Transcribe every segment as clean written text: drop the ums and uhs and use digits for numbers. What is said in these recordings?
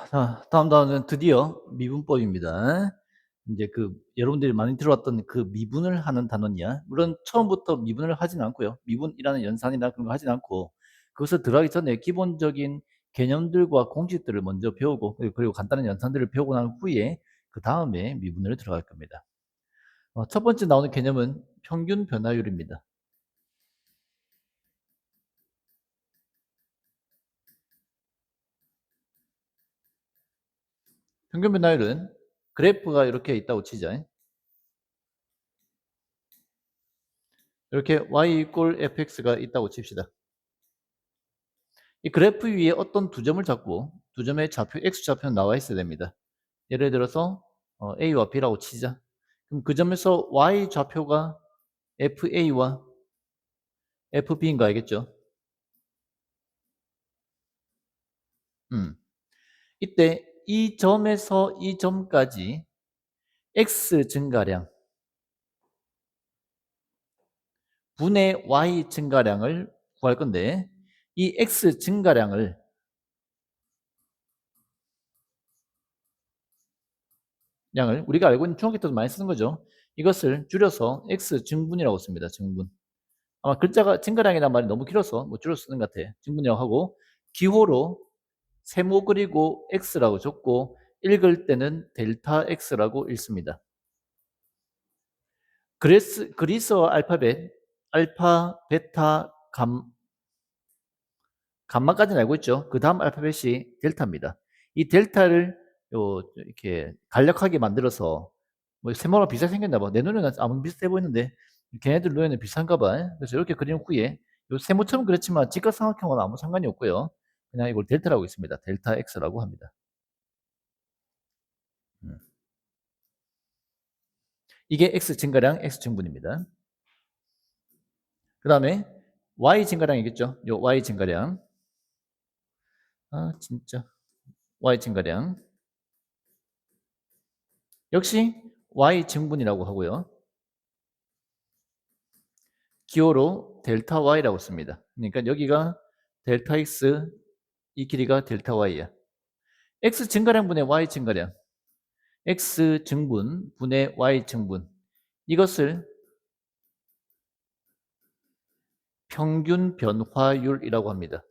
자, 다음 단어는 드디어 미분법입니다. 이제 여러분들이 많이 들어왔던 그 미분을 하는 단원이야. 물론 처음부터 미분을 하진 않고요. 미분이라는 연산이나 그런 거 하진 않고, 그것을 들어가기 전에 기본적인 개념들과 공식들을 먼저 배우고, 그리고 간단한 연산들을 배우고 난 후에 그 다음에 미분을 들어갈 겁니다. 첫 번째 나오는 개념은 평균 변화율입니다. 평균 변화율은 그래프가 이렇게 있다고 치자. 이렇게 y 이꼴 fx가 있다고 칩시다. 이 그래프 위에 어떤 두 점을 잡고 두 점의 좌표 x좌표는 나와 있어야 됩니다. 예를 들어서 a와 b라고 치자. 그럼 그 점에서 y좌표가 fa와 fb인 거 알겠죠? 이때 이 점에서 이 점까지 x 증가량 분의 y 증가량을 구할 건데, 이 x 증가량을 우리가 알고 있는 중학교 때도 많이 쓰는 거죠. 이것을 줄여서 x 증분이라고 씁니다. 증분. 아마 글자가 증가량이라는 말이 너무 길어서 뭐 줄여서 쓰는 것 같아. 증분이라고 하고, 기호로 세모 그리고 x라고 적고 읽을 때는 델타 x라고 읽습니다. 그리스어 알파벳 알파, 베타, 감마까지는 알고 있죠. 그 다음 알파벳이 델타입니다. 이 델타를 이렇게 간략하게 만들어서, 뭐 세모랑 비슷하게 생겼나 봐. 내 눈에는 아무 비슷해 보이는데 걔네들 눈에는 비슷한가 봐. 그래서 이렇게 그린 후에 요 세모처럼 그렇지만 직각삼각형은 아무 상관이 없고요. 그냥 이걸 델타라고 있습니다. 델타 x라고 합니다. 음. 이게 x 증가량, x 증분입니다. 그 다음에 y 증가량이겠죠. 요 y 증가량. 진짜. y 증가량. 역시 y 증분이라고 하고요. 기호로 델타 y라고 씁니다. 그러니까 여기가 델타 x, 이 길이가 델타 y야. x 증가량 분의 y 증가량. x 증분 분의 y 증분. 이것을 평균 변화율이라고 합니다.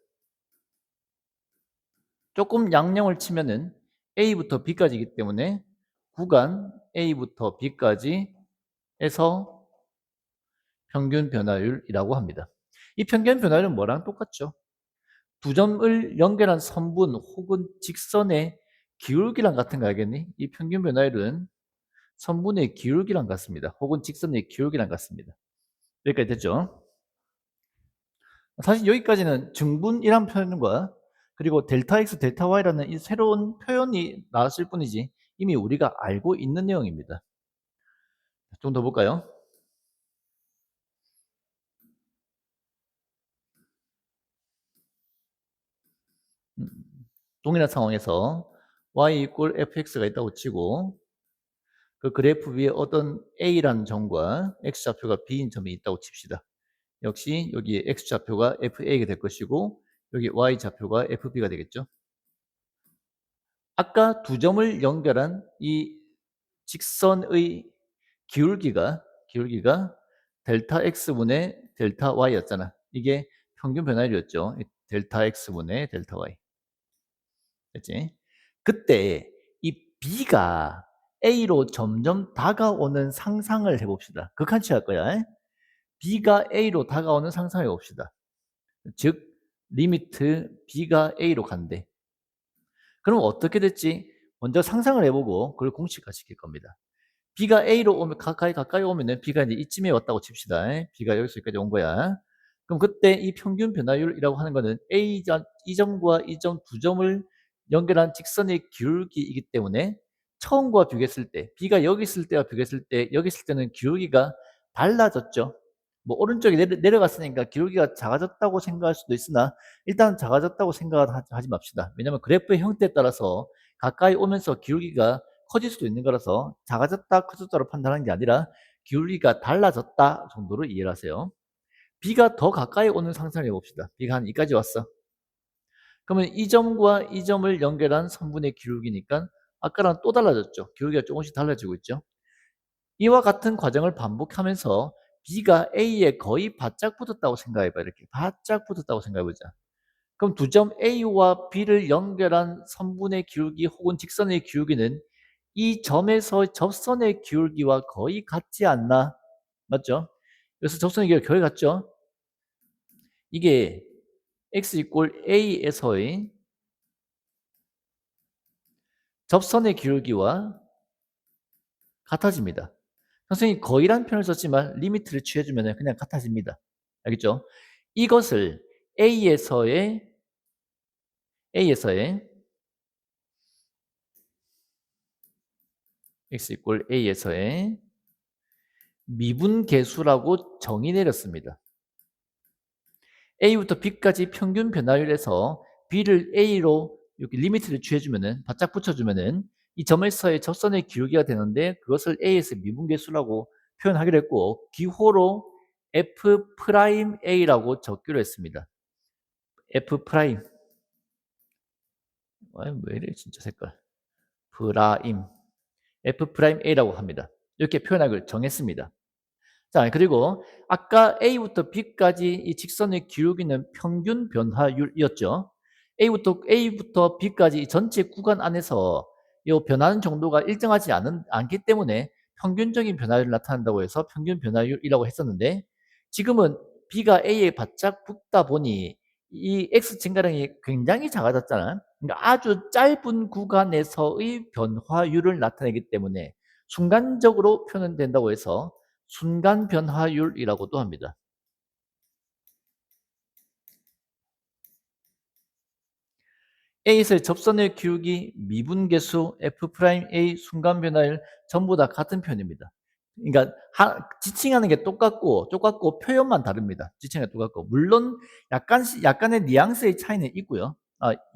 조금 양령을 치면은 A부터 B까지이기 때문에 구간 A부터 B까지 에서 평균 변화율이라고 합니다. 이 평균 변화율은 뭐랑 똑같죠? 두 점을 연결한 선분 혹은 직선의 기울기랑 같은 거 알겠니? 이 평균 변화율은 선분의 기울기랑 같습니다. 혹은 직선의 기울기랑 같습니다. 여기까지 됐죠? 사실 여기까지는 증분이란 표현과 그리고 델타 x, 델타 y라는 이 새로운 표현이 나왔을 뿐이지 이미 우리가 알고 있는 내용입니다. 좀 더 볼까요? 동일한 상황에서 y 이꼴 fx가 있다고 치고 그 그래프 위에 어떤 a라는 점과 x좌표가 b인 점이 있다고 칩시다. 역시 여기에 x좌표가 fa가 될 것이고 여기 y좌표가 fb가 되겠죠. 아까 두 점을 연결한 이 직선의 기울기가 델타 x분의 델타 y였잖아. 이게 평균 변화율이었죠. 델타 x분의 델타 y. 됐지? 그때 이 b가 a로 점점 다가오는 상상을 해봅시다. 극한치 할 거야. b가 a로 다가오는 상상을 해봅시다. 즉 리미트 b가 a로 간대. 그럼 어떻게 됐지? 먼저 상상을 해보고 그걸 공식화 시킬 겁니다. b가 a로 오면 가까이 오면은 b가 이제 이쯤에 왔다고 칩시다. b가 여기서까지 온 거야. 그럼 그때 이 평균 변화율이라고 하는 거는 이 점과 이 점 두 점을 연결한 직선의 기울기이기 때문에 처음과 비교했을 때 b가 여기 있을 때와 비교했을 때 여기 있을 때는 기울기가 달라졌죠. 뭐 오른쪽에 내려갔으니까 기울기가 작아졌다고 생각할 수도 있으나 일단 작아졌다고 생각하지 맙시다. 왜냐하면 그래프의 형태에 따라서 가까이 오면서 기울기가 커질 수도 있는 거라서 작아졌다 커졌다로 판단하는 게 아니라 기울기가 달라졌다 정도로 이해를 하세요. B가 더 가까이 오는 상상을 해봅시다. B가 한 2까지 왔어. 그러면 이 점과 이 점을 연결한 선분의 기울기니까 아까랑 또 달라졌죠. 기울기가 조금씩 달라지고 있죠. 이와 같은 과정을 반복하면서 B가 A에 거의 바짝 붙었다고 생각해봐. 이렇게 바짝 붙었다고 생각해보자. 그럼 두 점 A와 B를 연결한 선분의 기울기 혹은 직선의 기울기는 이 점에서 접선의 기울기와 거의 같지 않나? 맞죠? 그래서 접선의 기울기가 거의 같죠? 이게 x 이꼴 a에서의 접선의 기울기와 같아집니다. 선생님이 거의란 표현을 썼지만 리미트를 취해주면 그냥 같아집니다. 알겠죠? 이것을 A에서의 x 이꼴 A에서의 미분계수라고 정의 내렸습니다. A부터 B까지 평균 변화율에서 B를 A로 이렇게 리미트를 취해주면은 바짝 붙여주면은 이 점에서의 접선의 기울기가 되는데 그것을 A에서 미분계수라고 표현하기로 했고 기호로 F'A라고 적기로 했습니다. F'A라고 합니다. 이렇게 표현하기로 정했습니다. 자, 그리고 아까 A부터 B까지 이 직선의 기울기는 평균 변화율이었죠. A부터 B까지 이 전체 구간 안에서 이 변하는 정도가 일정하지 않기 때문에 평균적인 변화율을 나타낸다고 해서 평균 변화율이라고 했었는데 지금은 B가 A에 바짝 붙다 보니 이 X 증가량이 굉장히 작아졌잖아요. 그러니까 아주 짧은 구간에서의 변화율을 나타내기 때문에 순간적으로 표현된다고 해서 순간 변화율이라고도 합니다. A에서의 접선의 기울기, 미분계수, F'A 순간 변화율 전부 다 같은 편입니다. 그러니까 지칭하는 게 똑같고 표현만 다릅니다. 지칭이 똑같고 물론 약간의 뉘앙스의 차이는 있고요.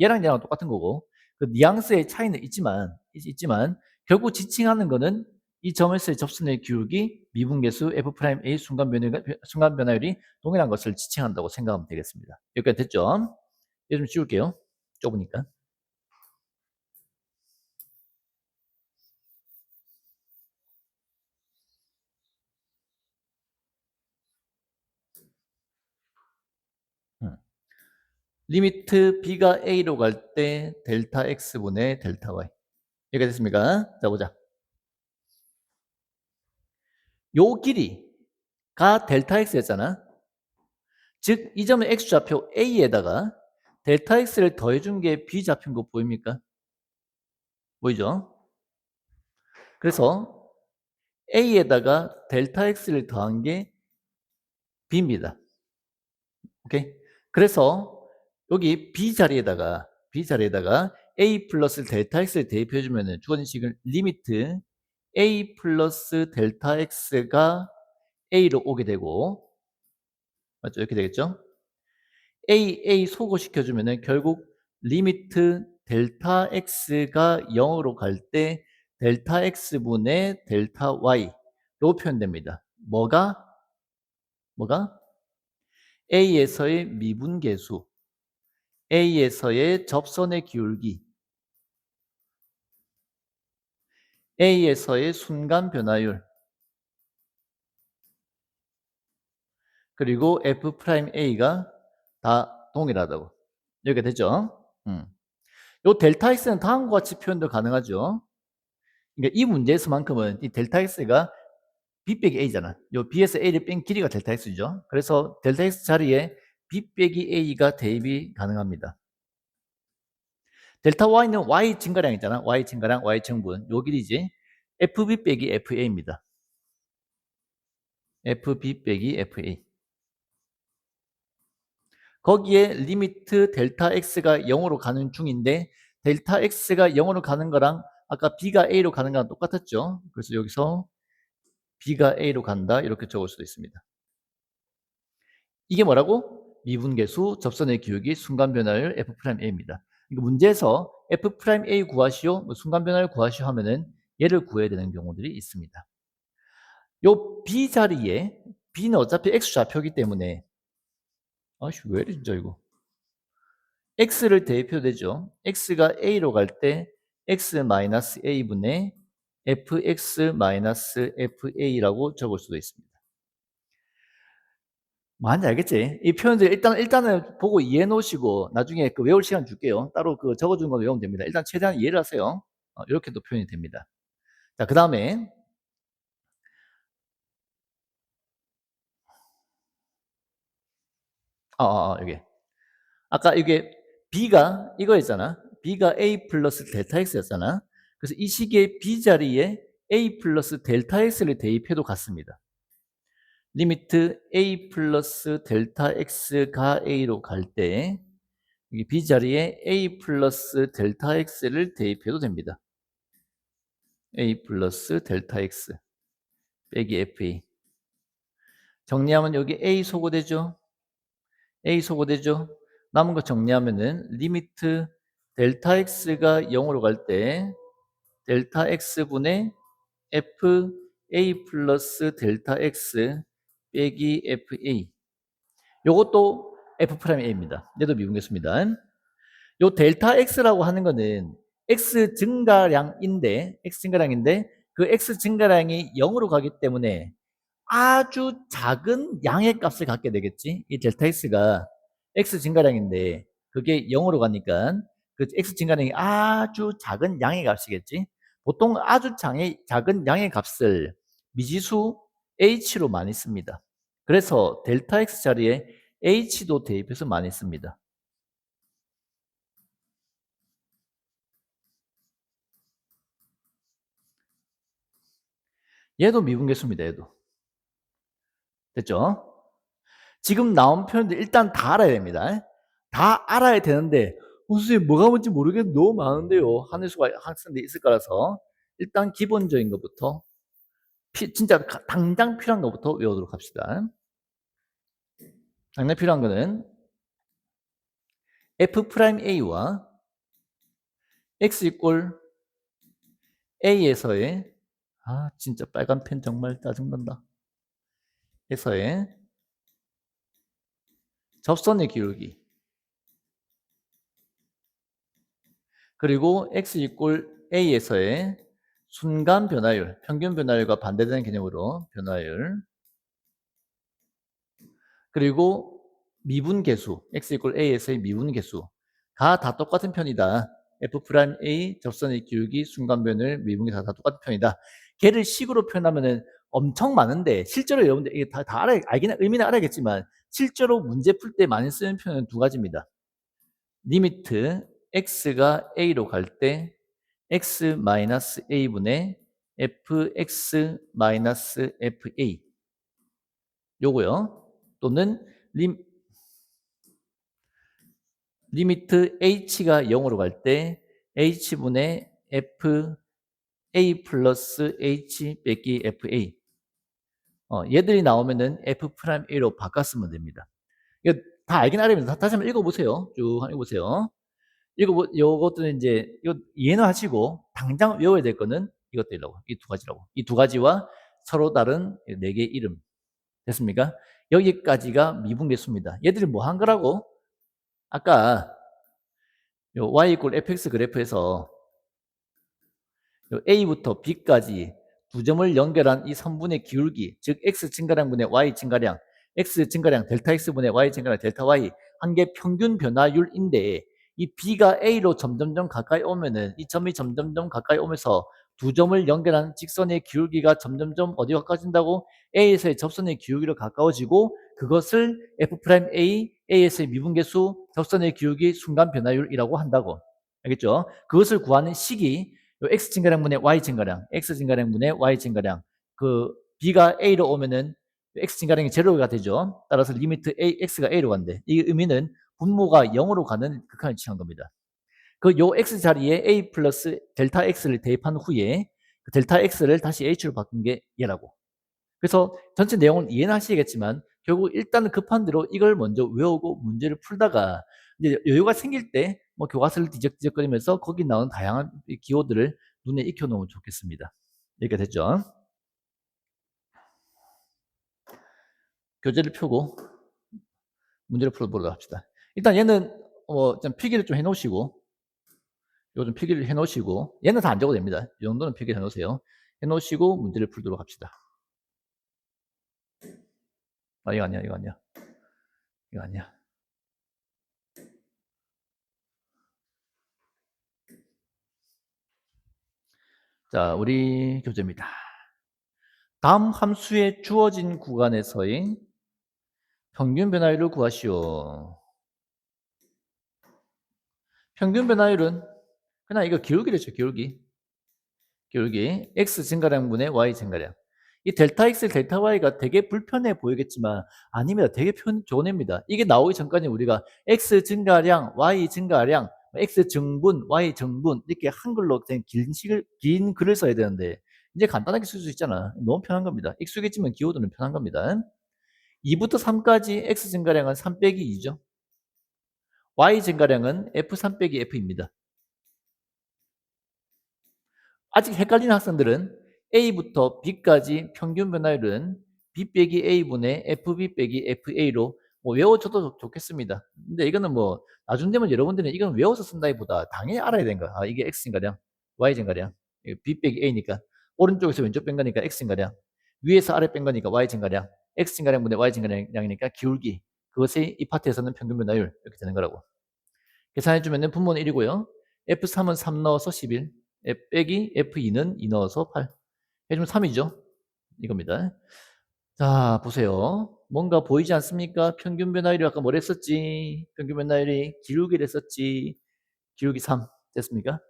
얘랑 똑같은 거고 그 뉘앙스의 차이는 있지만 결국 지칭하는 거는 이 점에서의 접선의 기울기, 미분계수, F'A 순간 변화율이 동일한 것을 지칭한다고 생각하면 되겠습니다. 여기까지 됐죠? 이제 좀 지울게요. 좁으니까. 리미트 b가 a로 갈 때 델타 x분의 델타 y. 이렇게 됐습니까? 자, 보자. 요 길이가 델타 x였잖아. 즉, 이 점의 x좌표 a에다가 델타 x를 더해준 게 b 잡힌 거 보입니까? 보이죠? 그래서 a에다가 델타 x를 더한 게 b입니다. 오케이? 그래서 여기 b 자리에다가 a 플러스 델타 x를 대입해 주면은 주어진 식을 리미트 a 플러스 델타 x가 a로 오게 되고 맞죠? 이렇게 되겠죠? a 소거시켜 주면은 결국 리미트 델타 x가 0으로 갈 때 델타 x분의 델타 y로 표현됩니다. 뭐가? a에서의 미분계수 A에서의 접선의 기울기, A에서의 순간 변화율, 그리고 F'A가 다 동일하다고. 이렇게 되죠? 요 델타 X는 다음과 같이 표현도 가능하죠. 그러니까 이 문제에서만큼은 이 델타 X가 B 빼기 A잖아. 요 B에서 A를 뺀 길이가 델타 X죠. 그래서 델타 X 자리에 B 빼기 A가 대입이 가능합니다. 델타 Y는 Y 증가량이잖아. Y 증가량, Y 증분. 요 길이지. FB 빼기 FA입니다. FB 빼기 FA. 거기에 리미트 델타 x가 0으로 가는 중인데 델타 x가 0으로 가는 거랑 아까 b가 a로 가는 거랑 똑같았죠. 그래서 여기서 b가 a로 간다 이렇게 적을 수도 있습니다. 이게 뭐라고? 미분계수, 접선의 기울기, 순간 변화율 F'A입니다. 그러니까 문제에서 F'A 구하시오, 순간 변화율 구하시오 하면은 얘를 구해야 되는 경우들이 있습니다. 요 B 자리에 B는 어차피 X좌표이기 때문에 아씨 왜 이래 진짜 이거 x를 대입해도 되죠. x가 a로 갈 때 x-a분의 fx-fa라고 적을 수도 있습니다. 뭔지 알겠지? 이 표현들 일단은 보고 이해해 놓으시고 나중에 그 외울 시간 줄게요. 따로 그 적어준 거 외우면 됩니다. 일단 최대한 이해를 하세요. 이렇게도 표현이 됩니다. 자, 그 다음에 여기 아까 이게 b가 이거였잖아. b가 a 플러스 델타 x였잖아. 그래서 이 식의 b 자리에 a 플러스 델타 x를 대입해도 같습니다. 리미트 a 플러스 델타 x가 a로 갈 때 여기 b 자리에 a 플러스 델타 x를 대입해도 됩니다. a 플러스 델타 x 빼기 fa. 정리하면 여기 a 소거되죠. a 소거되죠. 남은 거 정리하면은 리미트 델타 x가 0으로 갈 때 델타 x분의 f a 플러스 델타 x 빼기 fa. 요것도 f 프라임 a입니다. 얘도 미분계수입니다. 요 델타 x라고 하는 거는 x 증가량인데 그 x 증가량이 0으로 가기 때문에 아주 작은 양의 값을 갖게 되겠지. 이 델타 x가 x 증가량인데 그게 0으로 가니까 그 x 증가량이 아주 작은 양의 값이겠지. 보통 아주 작은 양의 값을 미지수 h로 많이 씁니다. 그래서 델타 x 자리에 h도 대입해서 많이 씁니다. 얘도 미분계수입니다. 얘도. 됐죠? 지금 나온 표현들 일단 다 알아야 됩니다. 다 알아야 되는데 선생님 뭐가 뭔지 모르겠는데 너무 많은데요 하는 수가 학생들이 있을 거라서 일단 기본적인 것부터 진짜 당장 필요한 것부터 외우도록 합시다. 당장 필요한 거는 f'a와 x 이꼴 a에서의 진짜 빨간 펜 정말 짜증난다. 에서의 접선의 기울기 그리고 x 이꼴 a에서의 순간 변화율, 평균 변화율과 반대되는 개념으로 변화율 그리고 미분계수, x 이꼴 a에서의 미분계수가 다 똑같은 편이다. f'A 접선의 기울기, 순간 변화율, 미분계수 다 똑같은 편이다. 걔를 식으로 표현하면은 엄청 많은데 실제로 여러분들 이게 다 알긴 의미는 알아야겠지만 실제로 문제 풀 때 많이 쓰는 표현은 두 가지입니다. 리미트 x가 a로 갈 때 x-a분의 fx-fa 요거요. 또는 리미트 h가 0으로 갈 때 h분의 fa 플러스 h 빼기 fa 얘들이 나오면은 f'a로 바꿨으면 됩니다. 이거 다 알긴 알아야됩니다. 다시 한번 읽어보세요. 쭉 읽어보세요. 요것들은 이제 이거 이해는 하시고 당장 외워야 될 거는 이것들이라고 이 두 가지라고 이 두 가지와 서로 다른 네 개의 이름 됐습니까? 여기까지가 미분계수입니다. 얘들이 뭐 한 거라고? 아까 요 y 이꼴 fx 그래프에서 요 a부터 b까지 두 점을 연결한 이 선분의 기울기 즉 x 증가량분의 y 증가량 x 증가량 델타 x분의 y 증가량 델타 y 한 개 평균 변화율인데 이 b가 a로 점점점 가까이 오면은 이 점이 점점점 가까이 오면서 두 점을 연결한 직선의 기울기가 점점점 어디 가까워진다고? a에서의 접선의 기울기로 가까워지고 그것을 f'A, a에서의 미분계수, 접선의 기울기, 순간 변화율이라고 한다고. 알겠죠? 그것을 구하는 식이 x 증가량분의 y 증가량, x 증가량분의 y 증가량. 그 b가 a로 오면은 x 증가량이 제로가 되죠. 따라서 리미트 x가 a로 간대. 이 의미는 분모가 0으로 가는 극한을 취한 겁니다. 그 요 x 자리에 a 플러스 델타 x를 대입한 후에 그 델타 x를 다시 h로 바꾼 게 얘라고. 그래서 전체 내용은 이해는 하시겠지만 결국 일단은 급한 대로 이걸 먼저 외우고 문제를 풀다가 이제 여유가 생길 때 뭐 교과서를 뒤적뒤적거리면서 거기 나오는 다양한 기호들을 눈에 익혀놓으면 좋겠습니다. 이렇게 됐죠? 교재를 펴고 문제를 풀어보도록 합시다. 일단 얘는 좀 필기를 좀 해놓으시고, 이거 좀 필기를 해놓으시고, 얘는 다 안 적어도 됩니다. 이 정도는 필기를 해놓으세요. 해놓으시고 문제를 풀도록 합시다. 아, 이거 아니야, 이거 아니야. 이거 아니야. 자, 우리 교재입니다. 다음 함수에 주어진 구간에서의 평균 변화율을 구하시오. 평균 변화율은 그냥 이거 기울기랬죠, 기울기. 기울기. x 증가량분의 y 증가량. 이 델타 x, 델타 y가 되게 불편해 보이겠지만 아닙니다. 되게 좋은 애입니다. 이게 나오기 전까지 우리가 x 증가량, y 증가량, x 증분, y 증분 이렇게 한글로 된 긴 글을 써야 되는데 이제 간단하게 쓸 수 있잖아. 너무 편한 겁니다. 익숙해지면 기호도는 편한 겁니다. 2부터 3까지 x 증가량은 3 빼기 2죠. y 증가량은 f3 빼기 f입니다. 아직 헷갈리는 학생들은 A부터 B까지 평균 변화율은 B 빼기 A분의 FB 빼기 FA로 외워줘도 좋겠습니다. 근데 이거는 나중 되면 여러분들은 이건 외워서 쓴다기보다 당연히 알아야 되는 거야. 아, 이게 X인가량, Y인가량, B 빼기 A니까 오른쪽에서 왼쪽 뺀 거니까 X인가량, 위에서 아래 뺀 거니까 Y인가량, X인가량분의 Y인가량이니까 기울기. 그것이 이 파트에서는 평균 변화율 이렇게 되는 거라고. 계산해주면 분모는 1이고요. F3은 3 넣어서 11, 빼기 F2는 2 넣어서 8. 해주면 3이죠. 이겁니다. 자, 보세요. 뭔가 보이지 않습니까? 평균 변화율이 아까 뭘 했었지? 평균 변화율이 기울기를 했었지. 기울기 3. 됐습니까?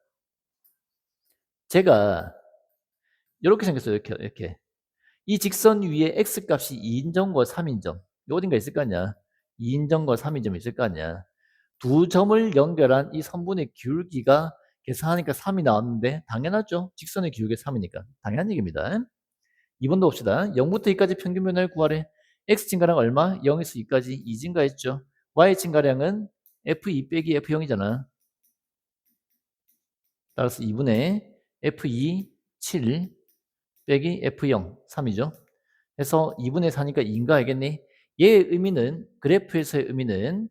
제가 이렇게 생겼어요. 이렇게. 이 직선 위에 x값이 2인정과 3인정. 어딘가 있을 거 아니야. 2인정과 3인점 있을 거 아니야. 두 점을 연결한 이 선분의 기울기가 계산하니까 3이 나왔는데 당연하죠. 직선의 기울기 3이니까. 당연한 얘기입니다. 2번도 봅시다. 0부터 2까지 평균 변화를 구하래. x 증가량 얼마? 0에서 2까지 2 증가했죠. y 증가량은 f2 빼기 f0이잖아. 따라서 2분의 f2 7 빼기 f0 3이죠. 그래서 2분의 4니까 2인가 알겠니? 얘의 의미는 그래프에서의 의미는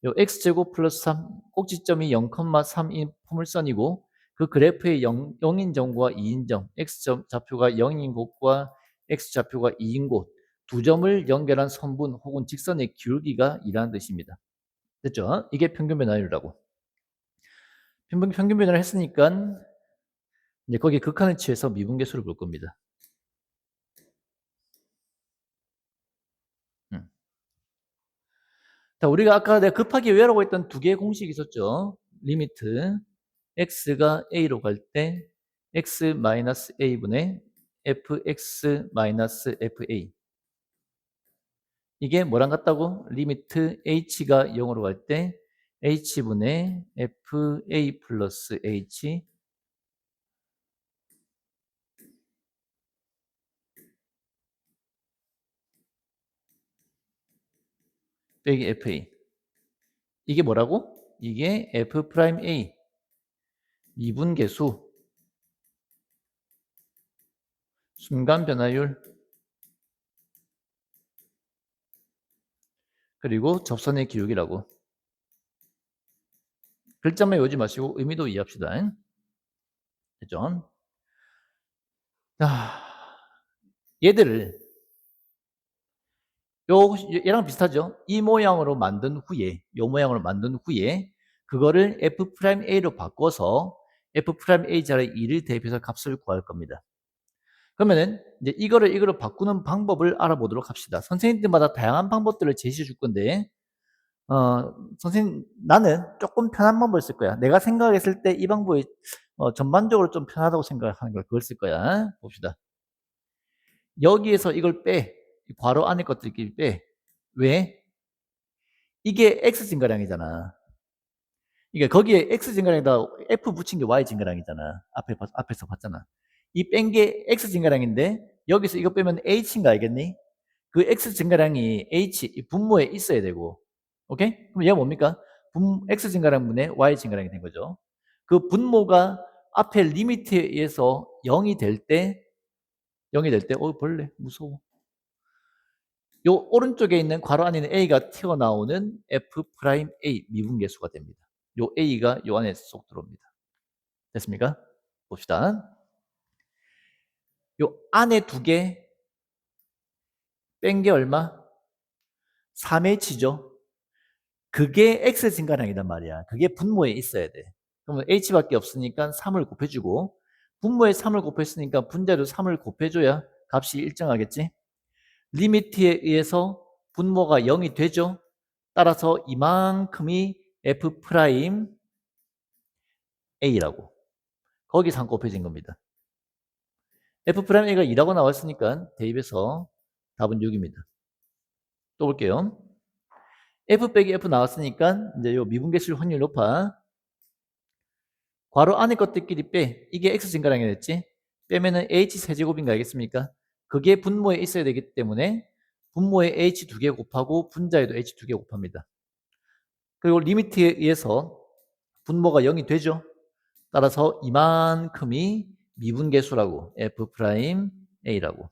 요 x제곱 플러스 3 꼭지점이 0,3인 포물선이고 그 그래프의 0인정과 2인정 x좌표가 0인 곳과 x좌표가 2인 곳 두 점을 연결한 선분 혹은 직선의 기울기가 2라는 뜻입니다. 됐죠? 이게 평균 변화율이라고. 평균 변화를 했으니까 이제 거기에 극한을 취해서 미분계수를 볼 겁니다. 자, 우리가 아까 내가 급하게 외우라고 했던 두 개의 공식이 있었죠. 리미트 x가 a로 갈 때 x-a분의 fx-fa 이게 뭐랑 같다고? 리미트 h가 0으로 갈 때 h분의 fa 플러스 h 빼기 fa 이게 뭐라고? 이게 f'a 미분계수 순간 변화율 그리고 접선의 기울기라고. 글자만 외우지 마시고 의미도 이해합시다. 됐죠? 자, 얘들을 얘랑 비슷하죠? 이 모양으로 만든 후에 이 모양으로 만든 후에 그거를 f'a로 바꿔서 f'a 자리에 2를 대입해서 값을 구할 겁니다. 그러면은 이제 이거를 바꾸는 방법을 알아보도록 합시다. 선생님들마다 다양한 방법들을 제시해 줄 건데 선생님 나는 조금 편한 방법을 쓸 거야. 내가 생각했을 때 이 방법이 전반적으로 좀 편하다고 생각하는 걸 그걸 쓸 거야. 봅시다. 여기에서 이걸 빼. 괄호 안에 것들끼리 빼. 왜? 이게 x 증가량이잖아. 그러니까 거기에 x 증가량에다 f 붙인 게 y 증가량이잖아. 앞에서 봤잖아. 이 뺀 게 x 증가량인데 여기서 이거 빼면 h인가 알겠니? 그 x 증가량이 h 이 분모에 있어야 되고, 오케이? 그럼 얘가 뭡니까? x 증가량분의 y 증가량이 된 거죠. 그 분모가 앞에 리미트에 의해서 0이 될 때, 벌레 무서워. 요 오른쪽에 있는 괄호 안에 있는 A가 튀어나오는 F'A 미분계수가 됩니다. 요 A가 요 안에 쏙 들어옵니다. 됐습니까? 봅시다. 요 안에 두 개 뺀 게 얼마? 3H죠. 그게 X 증가량이란 말이야. 그게 분모에 있어야 돼. 그러면 H밖에 없으니까 3을 곱해주고, 분모에 3을 곱했으니까 분자도 3을 곱해줘야 값이 일정하겠지? 리미트에 의해서 분모가 0이 되죠? 따라서 이만큼이 F'A라고. 거기 3 곱해진 겁니다. F'A가 2라고 나왔으니까 대입해서 답은 6입니다. 또 볼게요. F 빼기 F 나왔으니까 이제 요 미분계수일 확률 높아. 괄호 안에 것들끼리 빼. 이게 X 증가량이 됐지? 빼면은 H 세제곱인가 알겠습니까? 그게 분모에 있어야 되기 때문에 분모에 H 2개 곱하고 분자에도 H 2개 곱합니다. 그리고 리미트에 의해서 분모가 0이 되죠? 따라서 이만큼이 미분계수라고 F'A라고.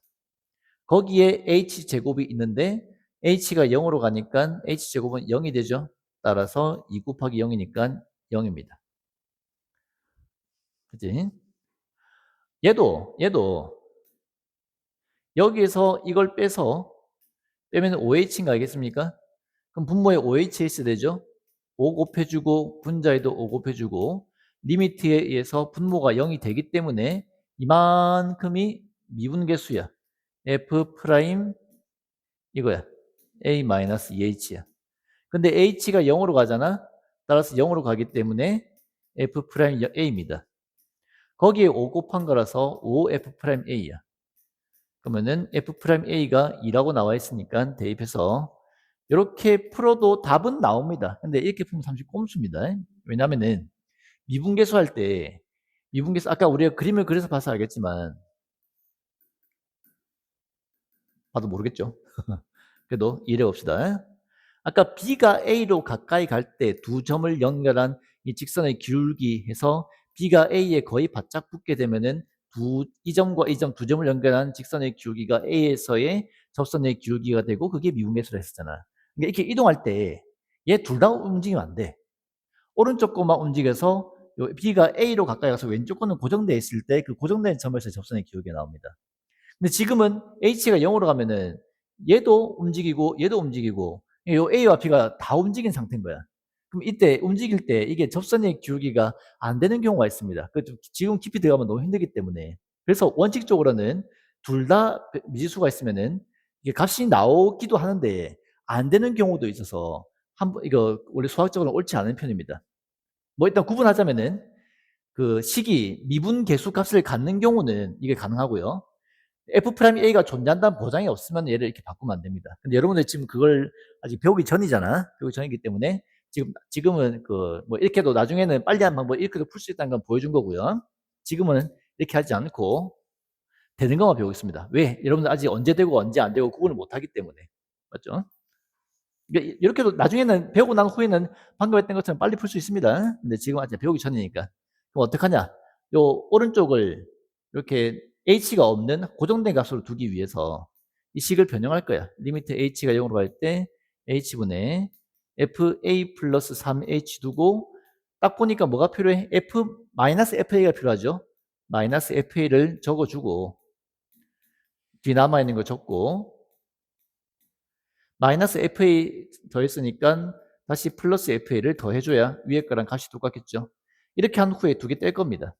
거기에 H제곱이 있는데 H가 0으로 가니까 H제곱은 0이 되죠? 따라서 2 곱하기 0이니까 0입니다. 그치? 얘도 여기에서 이걸 빼면 OH인가 알겠습니까? 그럼 분모에 OHS 되죠? 5 곱해주고 분자에도 5 곱해주고 리미트에 의해서 분모가 0이 되기 때문에 이만큼이 미분계수야. F 프라임 이거야. A-2H야. 근데 H가 0으로 가잖아. 따라서 0으로 가기 때문에 F 프라임 A입니다. 거기에 5 곱한 거라서 5F 프라임 A야. 그러면은 F 프라임 A가 2라고 나와 있으니까 대입해서 이렇게 풀어도 답은 나옵니다. 근데 이렇게 풀면 30 꼼수입니다. 왜냐면은 미분계수 할 때 미분계수 아까 우리가 그림을 그려서 봐서 알겠지만 봐도 모르겠죠. 그래도 이해해 봅시다. 아까 B가 A로 가까이 갈 때 두 점을 연결한 이 직선의 기울기 해서 B가 A에 거의 바짝 붙게 되면은 이 점과 이 점 두 점을 연결한 직선의 기울기가 A에서의 접선의 기울기가 되고 그게 미분계수라 했었잖아. 그러니까 이렇게 이동할 때 얘 둘 다 움직이면 안 돼. 오른쪽 거만 움직여서 B가 A로 가까이 가서 왼쪽 거는 고정되어 있을 때 그 고정된 점에서 접선의 기울기가 나옵니다. 근데 지금은 H가 0으로 가면은 얘도 움직이고 요 A와 B가 다 움직인 상태인 거야. 그럼 이때 움직일 때 이게 접선의 기울기가 안 되는 경우가 있습니다. 지금 깊이 들어가면 너무 힘들기 때문에. 그래서 원칙적으로는 둘 다 미지수가 있으면은 이게 값이 나오기도 하는데 안 되는 경우도 있어서 이거 원래 수학적으로 옳지 않은 편입니다. 뭐 일단 구분하자면은 그 식이 미분 계수 값을 갖는 경우는 이게 가능하고요. F'A가 존재한다는 보장이 없으면 얘를 이렇게 바꾸면 안 됩니다. 근데 여러분들 지금 그걸 아직 배우기 전이잖아. 배우기 전이기 때문에 지금은 그 뭐 이렇게도 나중에는 빨리 한 방법 이렇게도 풀 수 있다는 건 보여준 거고요. 지금은 이렇게 하지 않고 되는 것만 배우겠습니다. 왜? 여러분들 아직 언제 되고 언제 안 되고 구분을 못 하기 때문에. 맞죠? 그러니까 이렇게도 나중에는 배우고 난 후에는 방금 했던 것처럼 빨리 풀 수 있습니다. 근데 지금 아직 배우기 전이니까. 그럼 어떡하냐? 요 오른쪽을 이렇게 h가 없는 고정된 값으로 두기 위해서 이 식을 변형할 거야. 리미트 h가 0으로 갈 때 h분의 fa 플러스 3h 두고 딱 보니까 뭐가 필요해? fa가 필요하죠. 마이너스 fa를 적어주고 뒤 남아있는 거 적고 마이너스 fa 더했으니까 다시 플러스 fa를 더해줘야 위에 거랑 값이 똑같겠죠. 이렇게 한 후에 두 개 뗄 겁니다.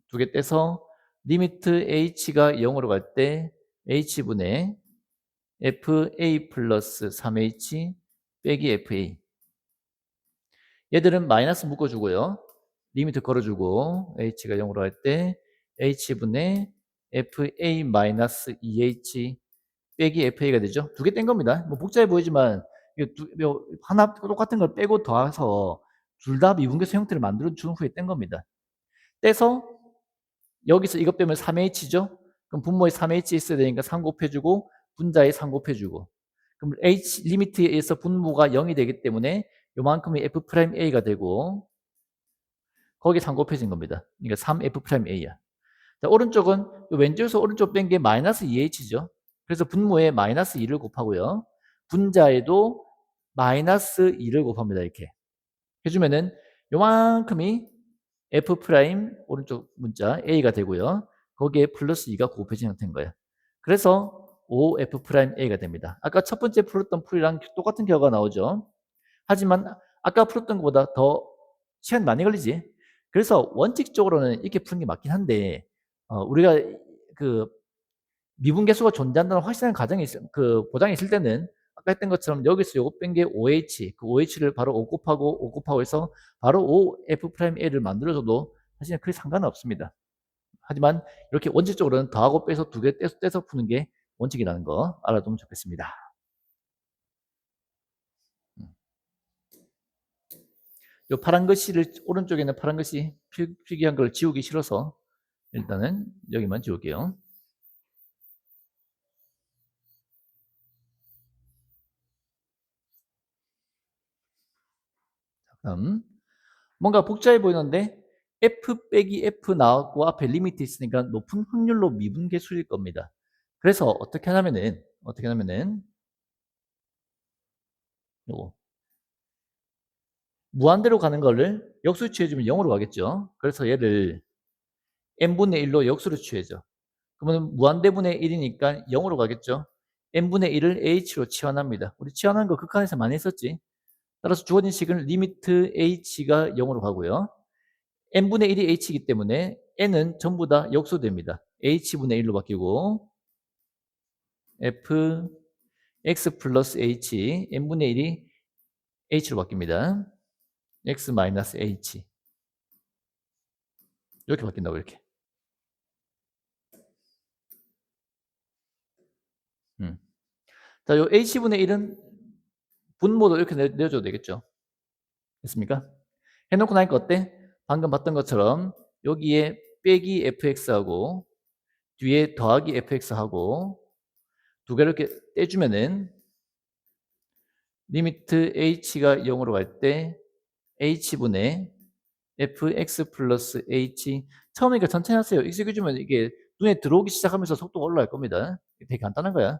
두 개 떼서 리미트 h가 0으로 갈 때 h분의 fa 플러스 3h 빼기 fa 얘들은 마이너스 묶어주고요. 리미트 걸어주고 h가 0으로 갈 때 h분의 fa 마이너스 2h 빼기 fa가 되죠. 두 개 뗀 겁니다. 뭐 복잡해 보이지만 하나 똑같은 걸 빼고 더해서 둘 다 미분계수 형태를 만들어 준 후에 뗀 겁니다. 떼서 여기서 이것 빼면 3h죠. 그럼 분모에 3h 있어야 되니까 3 곱해주고 분자에 3 곱해주고 그럼 h 리미트에 의해서 분모가 0이 되기 때문에 요만큼이 f'A가 되고 거기 3 곱해진 겁니다. 그러니까 3f'A야. 자, 오른쪽은 왼쪽에서 오른쪽 뺀 게 마이너스 2h죠. 그래서 분모에 마이너스 2를 곱하고요. 분자에도 마이너스 2를 곱합니다. 이렇게 해주면은 요만큼이 f 프라임 오른쪽 문자 a가 되고요. 거기에 플러스 2가 곱해진 형태인 거예요. 그래서 5f 프라임 a가 됩니다. 아까 첫 번째 풀었던 풀이랑 똑같은 결과가 나오죠. 하지만 아까 풀었던 것보다 더 시간 많이 걸리지. 그래서 원칙적으로는 이렇게 푸는 게 맞긴 한데 우리가 그 미분계수가 존재한다는 확실한 가정이 보장이 있을 때는 아까 했던 것처럼 여기서 요거 뺀 게 OH, 그 OH를 바로 5 곱하고 해서 바로 OF'A를 만들어줘도 사실은 크게 상관은 없습니다. 하지만 이렇게 원칙적으로는 더하고 빼서 두 개 떼서 푸는 게 원칙이라는 거 알아두면 좋겠습니다. 요 파란 글씨를 오른쪽에 있는 파란 글씨 필기한 걸 지우기 싫어서 일단은 여기만 지울게요. 그럼 뭔가 복잡해 보이는데 f 빼기 f 나왔고 앞에 리미트 있으니까 높은 확률로 미분계수일 겁니다. 그래서 어떻게 하냐면은 요거 무한대로 가는 거를 역수 취해주면 0으로 가겠죠. 그래서 얘를 n분의 1로 역수로 취해줘. 그러면 무한대분의 1이니까 0으로 가겠죠. n분의 1을 h로 치환합니다. 우리 치환한 거 극한에서 많이 했었지. 따라서 주어진 식은 리미트 h가 0으로 가고요. n분의 1이 h이기 때문에 n은 전부 다 역수됩니다. h분의 1로 바뀌고 f x 플러스 h n분의 1이 h로 바뀝니다. x 마이너스 h 이렇게 바뀐다고 이렇게. 자, 요 h분의 1은 분모도 이렇게 내줘도 되겠죠. 됐습니까? 해놓고 나니까 어때? 방금 봤던 것처럼 여기에 빼기 fx하고 뒤에 더하기 fx하고 두 개를 이렇게 떼주면은 리미트 h가 0으로 갈 때 h분의 fx 플러스 h 처음이니까 천천히 하세요. 익숙해지면 이게 눈에 들어오기 시작하면서 속도가 올라갈 겁니다. 되게 간단한 거야.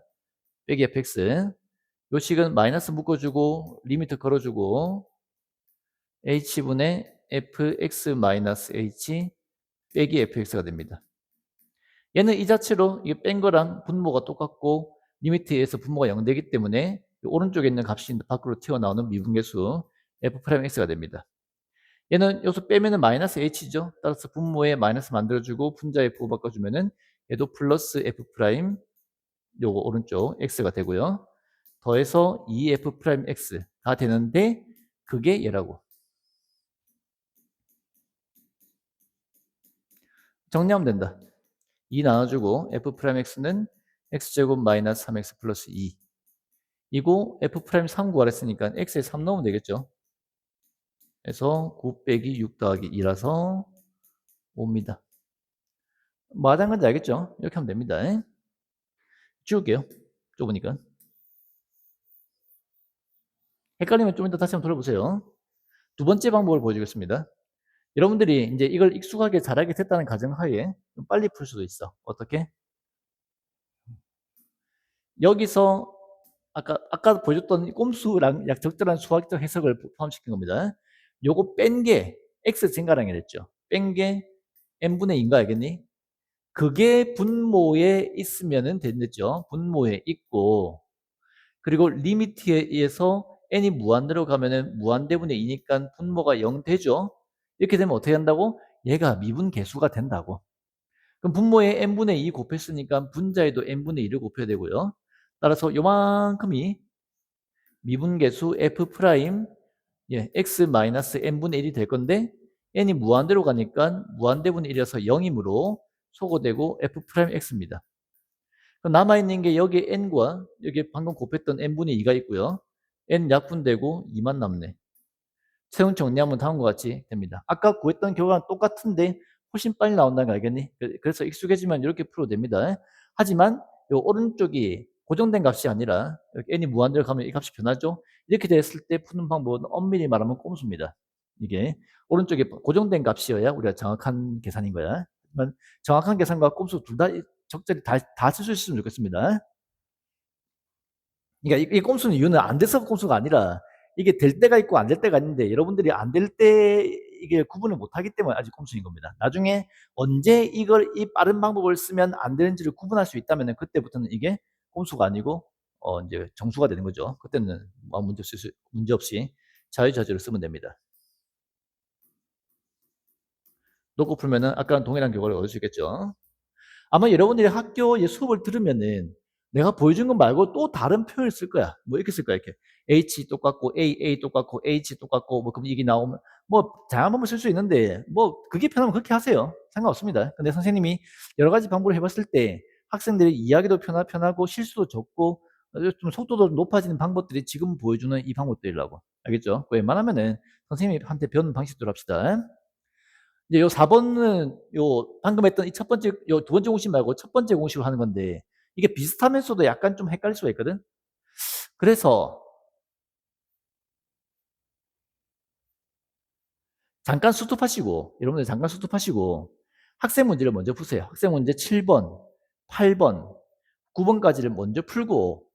빼기 fx 요 식은 마이너스 묶어주고 리미트 걸어주고 h분의 fx 마이너스 h 빼기 fx가 됩니다. 얘는 이 자체로 이게 뺀 거랑 분모가 똑같고 리미트에서 분모가 0 되기 때문에 오른쪽에 있는 값이 밖으로 튀어나오는 미분계수 f'x가 됩니다. 얘는 여기서 빼면은 마이너스 h죠. 따라서 분모에 마이너스 만들어주고 분자에 f 바꿔주면은 얘도 플러스 f 프라임 요거 오른쪽 x가 되고요. 더해서 2f'x가 되는데 그게 얘라고. 정리하면 된다. 2 나눠주고 f'x는 x제곱 마이너스 3x 플러스 2 이고 f'3 구하랬으니까 x에 3 넣으면 되겠죠. 그래서 9 빼기 6 더하기 2라서 5입니다. 뭐 하자는 건지 알겠죠? 이렇게 하면 됩니다. 지울게요. 좁으니까. 헷갈리면 좀 이따 다시 한번 돌아보세요. 두 번째 방법을 보여주겠습니다. 여러분들이 이제 이걸 익숙하게 잘하게 됐다는 가정하에 좀 빨리 풀 수도 있어. 어떻게? 여기서 아까 보여줬던 꼼수랑 약 적절한 수학적 해석을 포함시킨 겁니다. 요거 뺀 게 x 증가량이 됐죠. 뺀 게 n분의 2인가 알겠니? 그게 분모에 있으면은 됐죠. 분모에 있고 그리고 리미트에 의해서 n이 무한대로 가면은 무한대분의 2니까 분모가 0 되죠. 이렇게 되면 어떻게 한다고? 얘가 미분계수가 된다고. 그럼 분모에 n분의 2 곱했으니까 분자에도 n분의 2를 곱해야 되고요. 따라서 요만큼이 미분계수 f 프라임 x 마이너스 n분의 1이 될 건데 n이 무한대로 가니까 무한대분의 1이어서 0이므로 소거되고 f 프라임 x입니다. 그럼 남아있는 게 여기 n과 여기 방금 곱했던 n분의 2가 있고요. n 약분되고 2만 남네. 세운 정리하면 다음과 같이 됩니다. 아까 구했던 결과는 똑같은데 훨씬 빨리 나온다는 거 알겠니? 그래서 익숙해지면 이렇게 풀어도 됩니다. 하지만 이 오른쪽이 고정된 값이 아니라 n이 무한대로 가면 이 값이 변하죠. 이렇게 됐을 때 푸는 방법은 엄밀히 말하면 꼼수입니다. 이게 오른쪽에 고정된 값이어야 우리가 정확한 계산인 거야. 하지만 정확한 계산과 꼼수 둘 다 적절히 다 쓸 수 있으면 좋겠습니다. 그러니까 이 꼼수는 이유는 안 돼서 꼼수가 아니라 이게 될 때가 있고 안 될 때가 있는데 여러분들이 안 될 때 이게 구분을 못 하기 때문에 아직 꼼수인 겁니다. 나중에 언제 이걸 이 빠른 방법을 쓰면 안 되는지를 구분할 수 있다면 그때부터는 이게 꼼수가 아니고 이제 정수가 되는 거죠. 그때는 뭐 문제 없이 자유자재로 쓰면 됩니다. 놓고 풀면은 아까랑 동일한 결과를 얻을 수 있겠죠. 아마 여러분들이 학교에 수업을 들으면은 내가 보여준 것 말고 또 다른 표현을 쓸 거야. 뭐 이렇게 쓸 거야, 이렇게. H 똑같고, A 똑같고, H 똑같고, 뭐, 그럼 이게 나오면, 뭐, 다양한 방법을 쓸 수 있는데, 뭐, 그게 편하면 그렇게 하세요. 상관없습니다. 근데 선생님이 여러 가지 방법을 해봤을 때 학생들이 이야기도 편하고, 실수도 적고, 좀 속도도 높아지는 방법들이 지금 보여주는 이 방법들이라고. 알겠죠? 웬만하면은 선생님한테 배우는 방식대로 합시다. 이제 요 4번은 요 방금 했던 이 첫 번째 요 두 번째 공식 말고 첫 번째 공식으로 하는 건데 이게 비슷하면서도 약간 좀 헷갈릴 수가 있거든. 그래서 잠깐 스톱하시고 여러분들 잠깐 스톱하시고 학생 문제를 먼저 푸세요. 학생 문제 7번, 8번, 9번까지를 먼저 풀고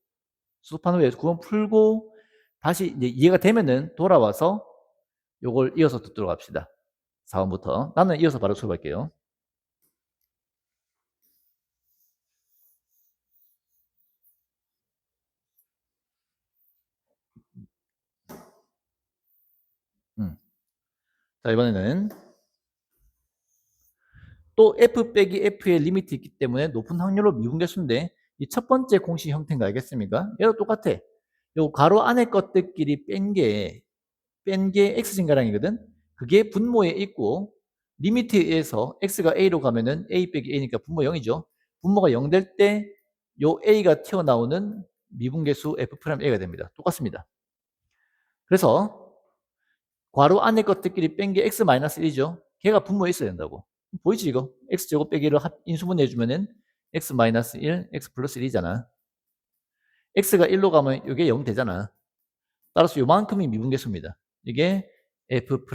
스톱한 후에 9번 풀고 다시 이제 이해가 되면은 돌아와서 요걸 이어서 듣도록 합시다. 4번부터. 나는 이어서 바로 수업할게요. 자, 이번에는 또 f 빼기 f의 리미트 있기 때문에 높은 확률로 미분계수인데 이 첫 번째 공식 형태인 거 알겠습니까? 얘도 똑같아. 요 가로 안에 것들끼리 뺀게 x 증가량이거든. 그게 분모에 있고 리미트에 의해서 x가 a로 가면은 a 빼기 a니까 분모 0이죠. 분모가 0 될 때 요 a가 튀어나오는 미분계수 f'a가 됩니다. 똑같습니다. 그래서 괄호 안에 것들끼리 뺀 게 x-1이죠. 걔가 분모에 있어야 된다고. 보이지 이거? x제곱 빼기를 인수분해 해주면은 x-1, x 플러스 1이잖아. x가 1로 가면 이게 0 되잖아. 따라서 요만큼이 미분계수입니다. 이게 f'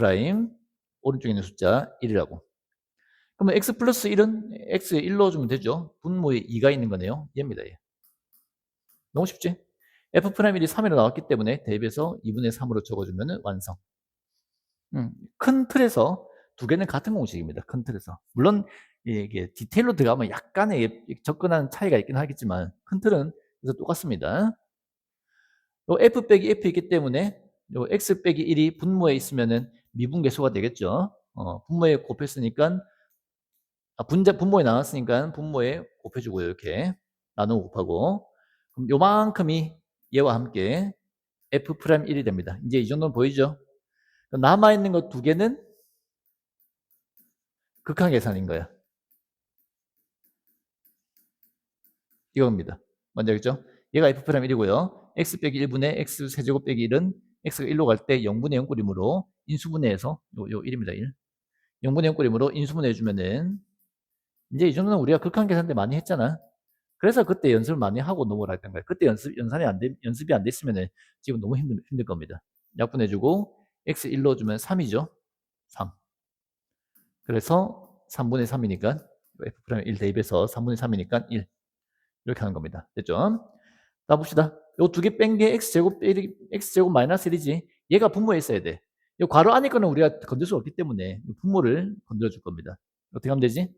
오른쪽에 있는 숫자 1이라고. 그러면 x 플러스 1은 x에 1 넣어주면 되죠. 분모에 2가 있는 거네요. 얘입니다. 얘. 너무 쉽지? f'1이 3이로 나왔기 때문에 대입해서 2분의 3으로 적어주면 완성. 큰 틀에서 두 개는 같은 공식입니다. 큰 틀에서. 물론 이게 디테일로 들어가면 약간의 접근하는 차이가 있긴 하겠지만 큰 틀은 그래서 똑같습니다. 요 f 빼기 f 있기 때문에 요 x 빼기 1이 분모에 있으면은 미분계수가 되겠죠. 분모에 곱했으니까 분모에 나왔으니까 분모에 곱해주고요. 이렇게 나누고 곱하고 그럼 요만큼이 얘와 함께 f'1이 됩니다. 이제 이 정도는 보이죠? 남아있는 거 두 개는 극한 계산인 거야. 이겁니다. 뭔지 알겠죠? 얘가 f'1이고요. x 빼기 1분의 x 세제곱 빼기 1은 x가 1로 갈 때 0분의 0꼴이므로 인수분해해서 요 1입니다. 1. 0분의 0꼴이므로 인수분해 해주면은 이제 이 정도는 우리가 극한 계산 때 많이 했잖아. 그래서 그때 연습을 많이 하고 넘어갈 했던 거야. 그때 연습이 안 됐으면은 지금 너무 힘들 겁니다. 약분해주고 x 1 넣어주면 3이죠. 3. 그래서 3분의 3이니까 f'1 대입해서 3분의 3이니까 1. 이렇게 하는 겁니다. 됐죠? 자, 봅시다. 요 두 개 뺀 게 x제곱 마이너스 1이지. 얘가 분모에 있어야 돼. 요 괄호 안에 거는 우리가 건들 수 없기 때문에 분모를 건드려 줄 겁니다. 어떻게 하면 되지?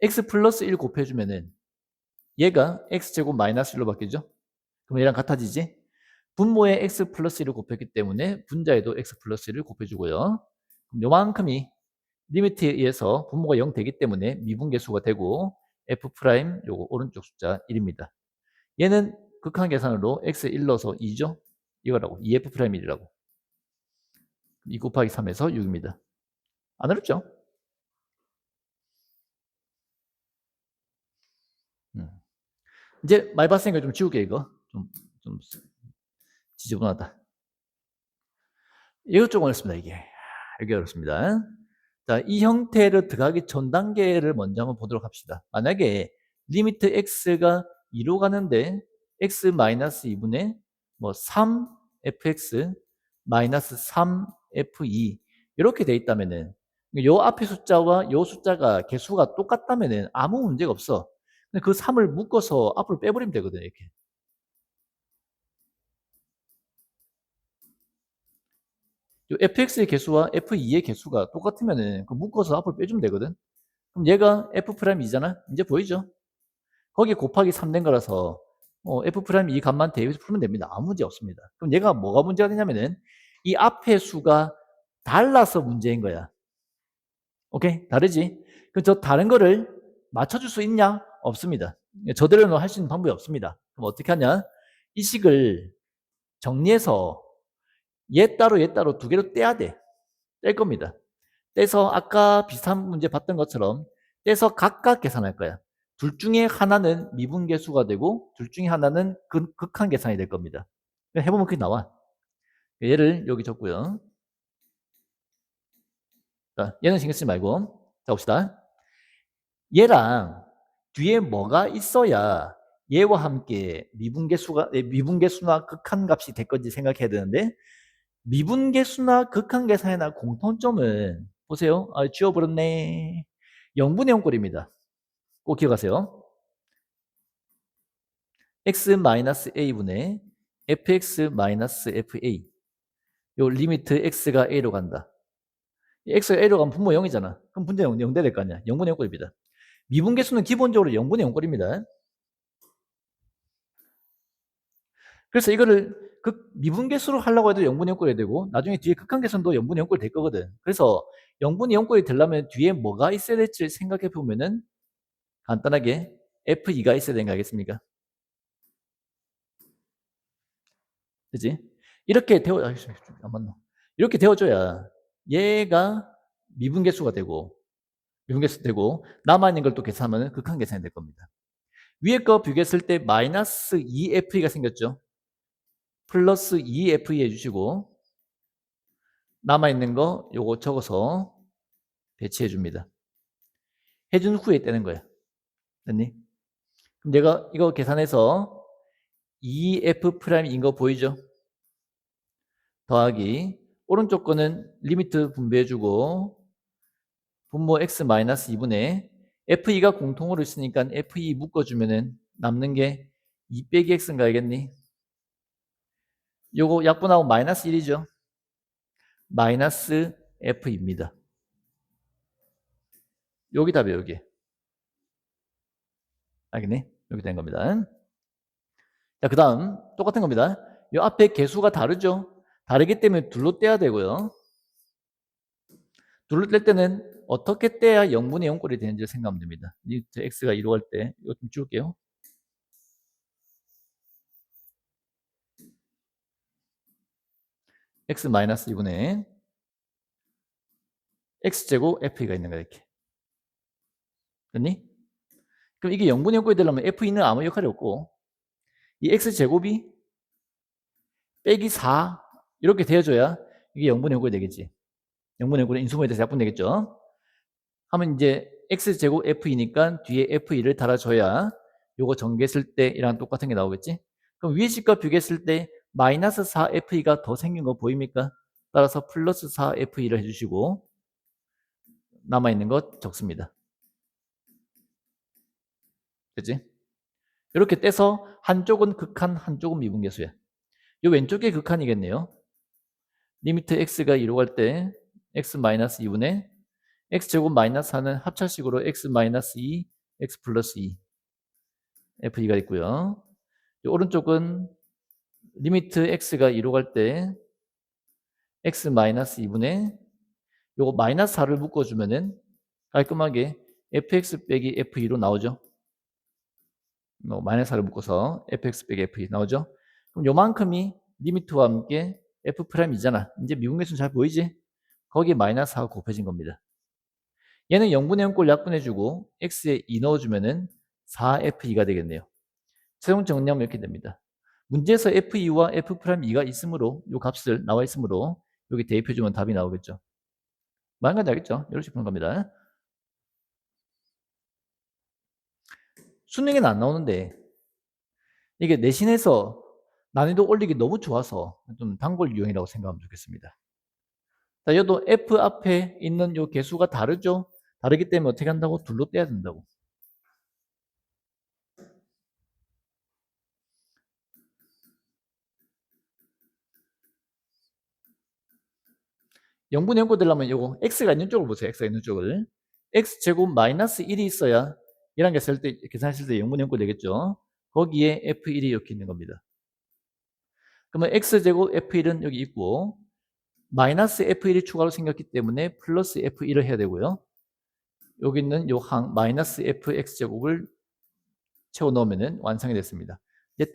x 플러스 1 곱해주면은 얘가 x제곱 마이너스 1로 바뀌죠? 그럼 얘랑 같아지지? 분모에 x 플러스 1을 곱했기 때문에 분자에도 x 플러스 1을 곱해주고요. 그럼 요만큼이 리미트에 의해서 분모가 0 되기 때문에 미분계수가 되고 f' 요거 오른쪽 숫자 1입니다. 얘는 극한 계산으로 x 1 넣어서 2죠? 이거라고 2f'1이라고 2 곱하기 3에서 6입니다. 안 어렵죠? 이제 많이 봤으니까 좀 지울게 이거 좀 지저분하다. 이것 좀 어렵습니다 이게. 이게 어렵습니다. 자, 이 형태로 들어가기 전 단계를 먼저 한번 보도록 합시다. 만약에 리미트 x가 2로 가는데 x-2분의 뭐 3fx 마이너스 3f2 이렇게 돼 있다면은 요 앞에 숫자와 요 숫자가 개수가 똑같다면은 아무 문제가 없어. 근데 그 3을 묶어서 앞으로 빼버리면 되거든요. 이렇게. 요 fx의 개수와 f2의 개수가 똑같으면은 그 묶어서 앞으로 빼주면 되거든. 그럼 얘가 f'2잖아. 이제 보이죠? 거기 곱하기 3 된 거라서 f'2 값만 대입해서 풀면 됩니다. 아무 문제 없습니다. 그럼 얘가 뭐가 문제가 되냐면은 이 앞의 수가 달라서 문제인 거야. 오케이? 다르지? 그럼 저 다른 거를 맞춰줄 수 있냐? 없습니다. 저대로는 할 수 있는 방법이 없습니다. 그럼 어떻게 하냐? 이 식을 정리해서 얘 따로 얘 따로 두 개로 떼야 돼. 뗄 겁니다. 떼서 아까 비슷한 문제 봤던 것처럼 떼서 각각 계산할 거야. 둘 중에 하나는 미분계수가 되고 둘 중에 하나는 극한 계산이 될 겁니다. 해보면 그게 나와. 얘를 여기 적고요. 자, 얘는 신경 쓰지 말고. 자, 봅시다. 얘랑 뒤에 뭐가 있어야 얘와 함께 미분계수나 극한값이 될 건지 생각해야 되는데 미분계수나 극한계산이나 공통점은 보세요. 지워버렸네. 0분의 0꼴입니다. 꼭 기억하세요. x-a분의 fx-fa 요 리미트 x가 a로 간다. x가 a로 가면 분모 0이잖아. 그럼 분모 0 될 거 아니야. 0분의 0꼴입니다. 미분계수는 기본적으로 0분의 0꼴입니다. 그래서 이거를 미분계수로 하려고 해도 0분의 0꼴이 되고 나중에 뒤에 극한계산도 0분의 0꼴 될 거거든. 그래서 0분의 0꼴이 되려면 뒤에 뭐가 있어야 될지 생각해 보면은 간단하게 f2가 있어야 되는 거 알겠습니까? 그지? 이렇게 안 맞나? 이렇게 되어줘야 얘가 미분계수가 되고 남아있는 걸 또 계산하면 극한계산이 될 겁니다. 위에 거 비교했을 때 마이너스 2FE가 생겼죠. 플러스 2FE 해주시고 남아있는 거 요거 적어서 배치해 줍니다. 해준 후에 떼는 거예요. 됐니? 그럼 내가 이거 계산해서 2F'인 거 보이죠? 더하기 오른쪽 거는 리미트 분배해주고 분모 x-2분의 f2가 공통으로 있으니까 f2 묶어주면은 남는 게 2 빼기 x인가 알겠니? 요거 약분하고 마이너스 1이죠. 마이너스 f입니다. 여기 답이에요. 여기. 알겠니? 여기 된 겁니다. 자, 그 다음 똑같은 겁니다. 요 앞에 개수가 다르죠? 다르기 때문에 둘로 떼야 되고요. 둘로 뗄 때는 어떻게 떼야 0분의 0꼴이 되는지 생각하면 됩니다. x가 2로 갈 때 이거 좀 지울게요. x-2분의 x제곱 f가 있는 거야 이렇게. 됐니? 그럼 이게 0분의 0꼴이 되려면 f는 아무 역할이 없고 이 x제곱이 빼기 4 이렇게 되어줘야 이게 0분의 0꼴이 되겠지. 0분의 0꼴은 인수분해에 대해서 약분되겠죠. 하면 이제 x제곱 f이니까 뒤에 f2를 달아줘야 요거 전개했을 때이랑 똑같은 게 나오겠지. 그럼 위에 식과 비교했을 때 마이너스 4f2가 더 생긴 거 보입니까? 따라서 플러스 4f2를 해주시고 남아있는 것 적습니다. 그치? 이렇게 떼서 한쪽은 극한, 한쪽은 미분계수야. 이 왼쪽이 극한이겠네요. 리미트 x가 2로 갈 때 x-2분의 x제곱 마이너스 4는 합찰식으로 x-2, x 플러스 2 f2가 있고요. 오른쪽은 리미트 x가 2로 갈 때 x-2분의 요거 마이너스 4를 묶어주면은 깔끔하게 fx 빼기 f2로 나오죠. 마이너스 4를 묶어서 fx 빼기 f2 나오죠. 그럼 요만큼이 리미트와 함께 f'이잖아. 이제 미분계수는 잘 보이지? 거기에 마이너스 4가 곱해진 겁니다. 얘는 0분의 0꼴 약분해주고 x에 2 넣어주면은 4f2가 되겠네요. 최종 정리하면 이렇게 됩니다. 문제에서 f2와 f'2가 있으므로 이 값을 나와 있으므로 여기 대입해주면 답이 나오겠죠. 말한 건지 알겠죠? 이렇게 푸는 겁니다. 수능에는 안 나오는데 이게 내신에서 난이도 올리기 너무 좋아서 좀 단골 유형이라고 생각하면 좋겠습니다. 자, 여도 f 앞에 있는 요 개수가 다르죠? 다르기 때문에 어떻게 한다고? 둘로 떼야 된다고. 0분의 0꼴 되려면 요거 x가 있는 쪽을 보세요. x가 있는 쪽을. x제곱 마이너스 1이 있어야 이란 게 쓸 때 계산하실 때 0분의 0꼴 되겠죠. 거기에 f1이 이렇게 있는 겁니다. 그러면 x제곱 f1은 여기 있고 마이너스 f1이 추가로 생겼기 때문에 플러스 f1을 해야 되고요. 여기 있는 요 항 마이너스 fx제곱을 채워 넣으면 완성이 됐습니다. 이제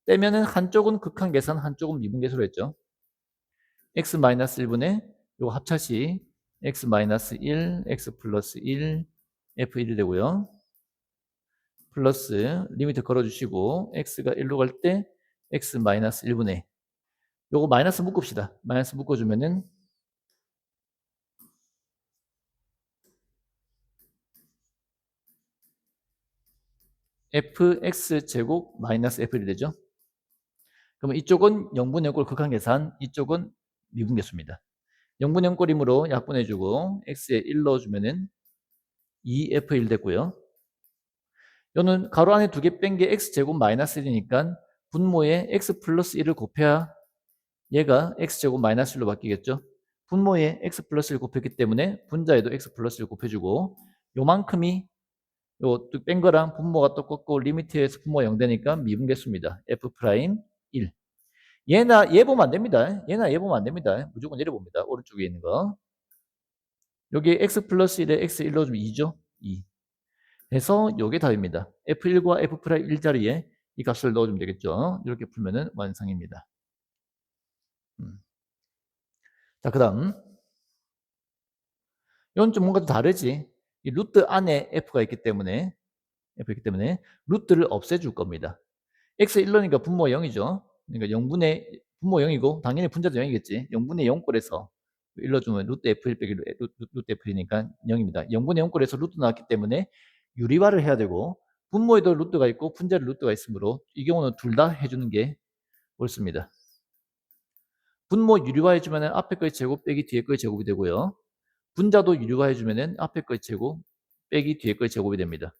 떼면은 한쪽은 극한 계산, 한쪽은 미분계수로 했죠. x-1분의 요 합차시 x-1, x 플러스 1, f1이 되고요. 플러스 리미트 걸어주시고 x가 1로 갈 때 x-1분의 요거 마이너스 묶읍시다. 마이너스 묶어주면은 fx제곱 마이너스 f1이 되죠. 그러면 이쪽은 0분의 0꼴 극한계산, 이쪽은 미분계수입니다. 0분의 0꼴이므로 약분해주고 x에 1 넣어주면은 2f1 됐고요. 이거는 가로 안에 2개 뺀 게 x제곱 마이너스 1이니까 분모에 x 플러스 1을 곱해야 얘가 x제곱 마이너스 1로 바뀌겠죠. 분모에 x 플러스 1 곱했기 때문에 분자에도 x 플러스 1 곱해주고 요만큼이 요 뺀 거랑 분모가 똑같고 리미트에서 분모가 0 되니까 미분계수입니다. f 프라임 1. 얘 보면 안 됩니다. 얘 보면 안 됩니다. 무조건 얘를 봅니다. 오른쪽에 있는 거. 여기 x 플러스 1에 x 1 넣어주면 2죠. 2. 해서 요게 답입니다. f1과 f 프라임 1 자리에 이 값을 넣어주면 되겠죠. 이렇게 풀면은 완성입니다. 자, 그 다음. 이건 좀 뭔가 좀 다르지. 이 루트 안에 f가 있기 때문에 루트를 없애줄 겁니다. x 1로니까 분모 0이죠. 그러니까 0분의 분모 0이고 당연히 분자도 0이겠지. 0분의 0꼴에서 1로 주면 루트 f1 빼기 루트 f1이니까 0입니다. 0분의 0꼴에서 루트 나왔기 때문에 유리화를 해야 되고 분모에도 루트가 있고 분자에 루트가 있으므로 이 경우는 둘 다 해주는 게 옳습니다. 분모 유리화해주면 앞에 거의 제곱 빼기 뒤에 거의 제곱이 되고요. 분자도 유리화해주면 앞에 거의 제곱 빼기 뒤에 거의 제곱이 됩니다.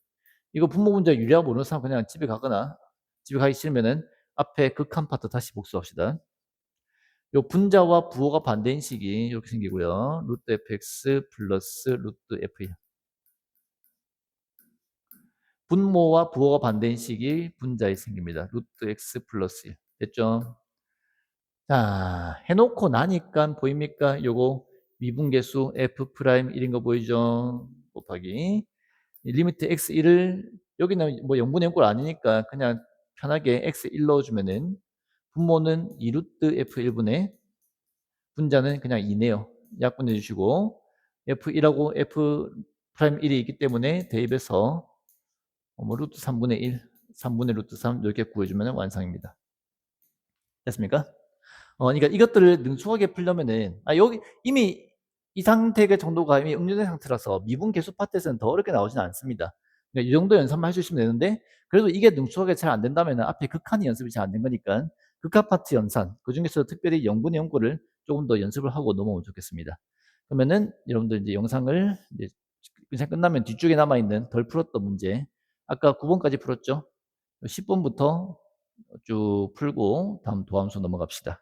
이거 분모 분자 유리화 모르는 사람 그냥 집에 가거나 집에 가기 싫으면은 앞에 극한 파트 다시 복수합시다. 요 분자와 부호가 반대인 식이 이렇게 생기고요. 루트 fx 플러스 루트 f1. 분모와 부호가 반대인 식이 분자에 생깁니다. 루트 x 플러스 1. 됐죠? 자, 해놓고 나니까 보입니까? 요거 미분계수 f 프라임 1인 거 보이죠? 곱하기 리미트 x1을 여기는 뭐 0분의 0꼴 아니니까 그냥 편하게 x1 넣어주면은 분모는 2루트 f1분의 분자는 그냥 2네요. 약분해 주시고 f1하고 f 프라임 1이 있기 때문에 대입해서 뭐 루트 3분의 1, 3분의 루트 3 이렇게 구해주면 완성입니다. 됐습니까? 그러니까 이것들을 능숙하게 풀려면은 여기 이미 이 상태 정도가 이미 응용된 상태라서 미분 계수 파트에서는 더 어렵게 나오지는 않습니다. 그러니까 이 정도 연습만 해주시면 되는데 그래도 이게 능숙하게 잘 안 된다면 앞에 극한이 연습이 잘 안 된 거니까 극한 파트 연산 그 중에서 특별히 0분의 0꼴을 조금 더 연습을 하고 넘어오면 좋겠습니다. 그러면은 여러분들 이제 영상을 이제 영상 끝나면 뒤쪽에 남아있는 덜 풀었던 문제 아까 9번까지 풀었죠? 10번부터 쭉 풀고 다음 도함수 넘어갑시다.